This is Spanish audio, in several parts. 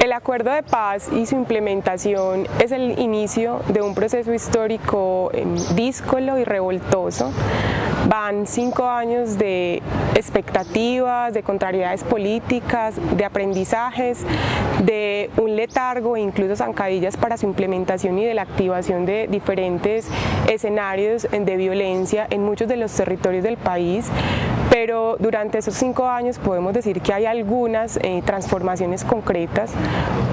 El acuerdo de paz y su implementación es el inicio de un proceso histórico díscolo y revoltoso. Van 5 años de expectativas, de contrariedades políticas, de aprendizajes, de un letargo e incluso zancadillas para su implementación y de la activación de diferentes escenarios de violencia en muchos de los territorios del país. Pero durante esos 5 años podemos decir que hay algunas transformaciones concretas.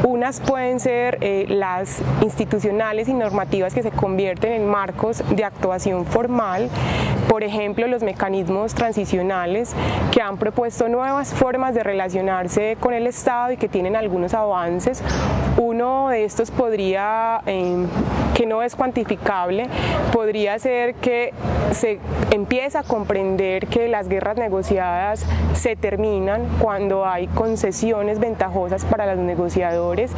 Unas pueden ser las institucionales y normativas que se convierten en marcos de actuación formal, por ejemplo los mecanismos transicionales que han propuesto nuevas formas de relacionarse con el Estado y que tienen algunos avances. Uno de estos podría, que no es cuantificable, podría ser que se empieza a comprender que las guerras negociadas se terminan cuando hay concesiones ventajosas para los negociadores,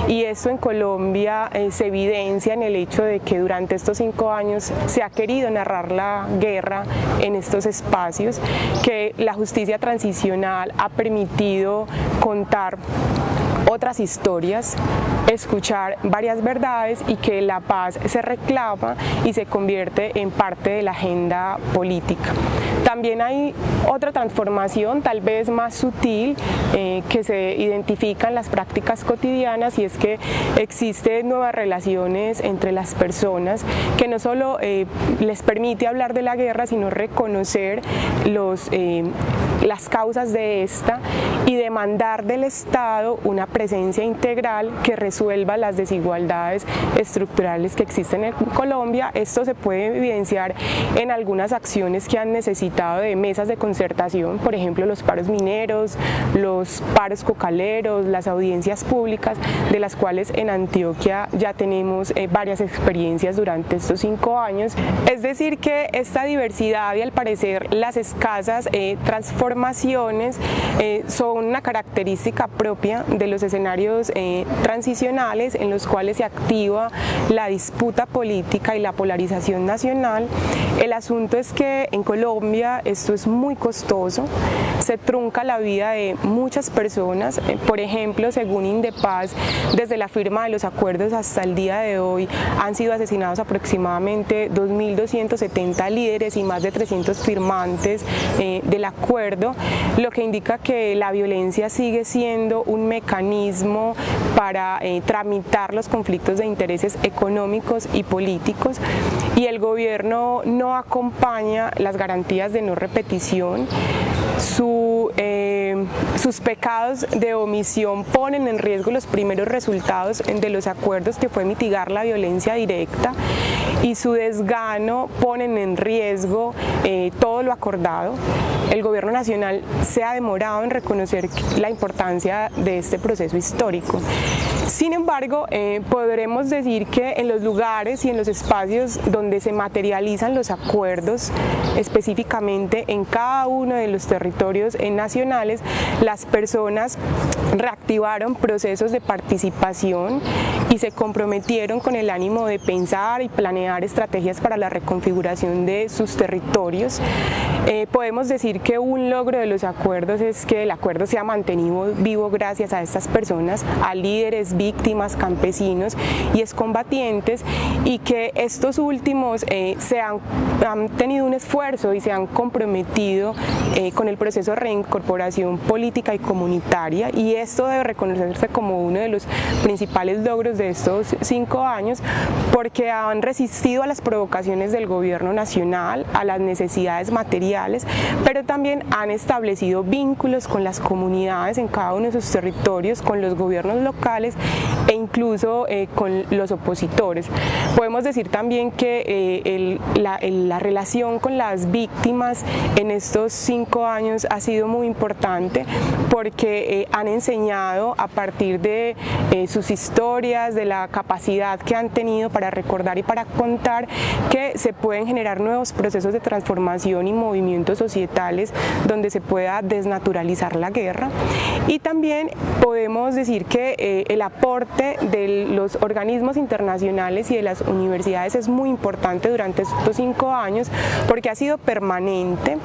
y esto en Colombia se evidencia en el hecho de que durante estos 5 años se ha querido narrar la guerra en estos espacios, que la justicia transicional ha permitido contar otras historias, escuchar varias verdades y que la paz se reclama y se convierte en parte de la agenda política. También hay otra transformación, tal vez más sutil, que se identifica en las prácticas cotidianas, y es que existen nuevas relaciones entre las personas que no solo les permite hablar de la guerra, sino reconocer las causas de esta y demandar del Estado una presencia integral que resuelva las desigualdades estructurales que existen en Colombia. Esto se puede evidenciar en algunas acciones que han necesitado de mesas de concertación, por ejemplo los paros mineros, los paros cocaleros, las audiencias públicas, de las cuales en Antioquia ya tenemos varias experiencias durante estos 5 años. Es decir que esta diversidad y al parecer las escasas transformaciones son una característica propia de los escenarios transicionales en los cuales se activa la disputa política y la polarización nacional. El asunto es que en Colombia esto es muy costoso, se trunca la vida de muchas personas. Por ejemplo, según Indepaz, desde la firma de los acuerdos hasta el día de hoy han sido asesinados aproximadamente 2.270 líderes y más de 300 firmantes del acuerdo, lo que indica que la violencia sigue siendo un mecanismo para tramitar los conflictos de intereses económicos y políticos, y el gobierno no acompaña las garantías de no repetición. Sus pecados de omisión ponen en riesgo los primeros resultados de los acuerdos, que fue mitigar la violencia directa, y su desgano ponen en riesgo todo lo acordado. El gobierno nacional se ha demorado en reconocer la importancia de este proceso histórico. Sin embargo, podremos decir que en los lugares y en los espacios donde se materializan los acuerdos, específicamente en cada uno de los territorios nacionales, las personas reactivaron procesos de participación y se comprometieron con el ánimo de pensar y planear estrategias para la reconfiguración de sus territorios. Podemos decir que un logro de los acuerdos es que el acuerdo se ha mantenido vivo gracias a estas personas, a líderes, víctimas, campesinos y excombatientes, y que estos últimos han tenido un esfuerzo y se han comprometido con el proceso de reincorporación política y comunitaria, y esto debe reconocerse como uno de los principales logros de estos 5 años, porque han resistido a las provocaciones del gobierno nacional, a las necesidades materiales, pero también han establecido vínculos con las comunidades en cada uno de sus territorios, con los gobiernos locales e incluso con los opositores. Podemos decir también que la relación con las víctimas en estos 5 años ha sido muy importante, porque han enseñado a partir de sus historias, desde la capacidad que han tenido para recordar y para contar que se pueden generar nuevos procesos de transformación y movimientos societales donde se pueda desnaturalizar la guerra. Y también podemos decir que el aporte de los organismos internacionales y de las universidades es muy importante durante estos 5 años porque ha sido permanente,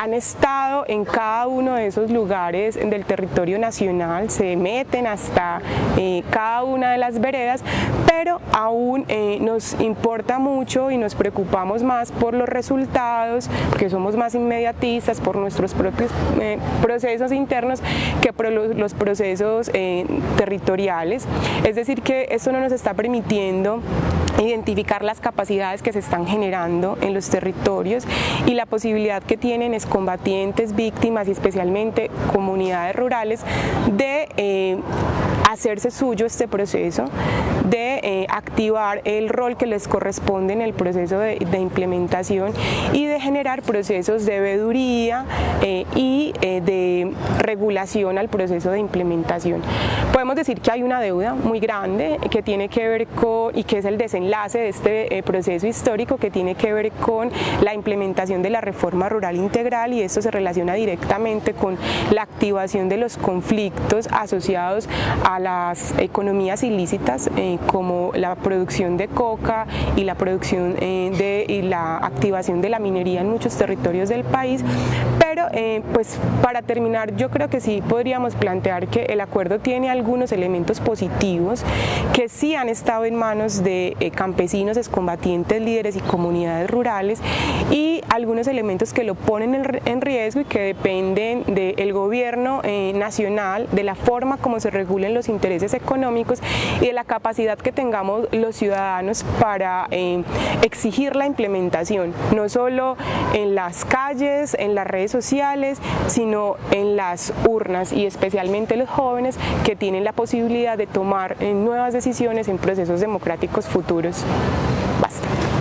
han estado en cada uno de esos lugares del territorio nacional, se meten hasta cada una de las veredas, pero aún nos importa mucho y nos preocupamos más por los resultados, porque somos más inmediatistas por nuestros propios procesos internos que por los procesos territoriales. Es decir, que esto no nos está permitiendo identificar las capacidades que se están generando en los territorios y la posibilidad que tienen excombatientes, víctimas y especialmente comunidades rurales de hacerse suyo este proceso, de activar el rol que les corresponde en el proceso de implementación y de generar procesos de veeduría y de regulación al proceso de implementación. Podemos decir que hay una deuda muy grande que tiene que ver con, y que es el desenlace de este proceso histórico, que tiene que ver con la implementación de la reforma rural integral, y esto se relaciona directamente con la activación de los conflictos asociados a las economías ilícitas como la producción de coca y la producción y la activación de la minería en muchos territorios del país. Pero pues para terminar, yo creo que sí podríamos plantear que el acuerdo tiene algunos elementos positivos que sí han estado en manos de campesinos, excombatientes, líderes y comunidades rurales, y algunos elementos que lo ponen en riesgo y que dependen del gobierno nacional, de la forma como se regulen los intereses económicos y de la capacidad que tengamos los ciudadanos para exigir la implementación, no solo en las calles, en las redes sociales, sino en las urnas, y especialmente los jóvenes que tienen la posibilidad de tomar nuevas decisiones en procesos democráticos futuros. Basta.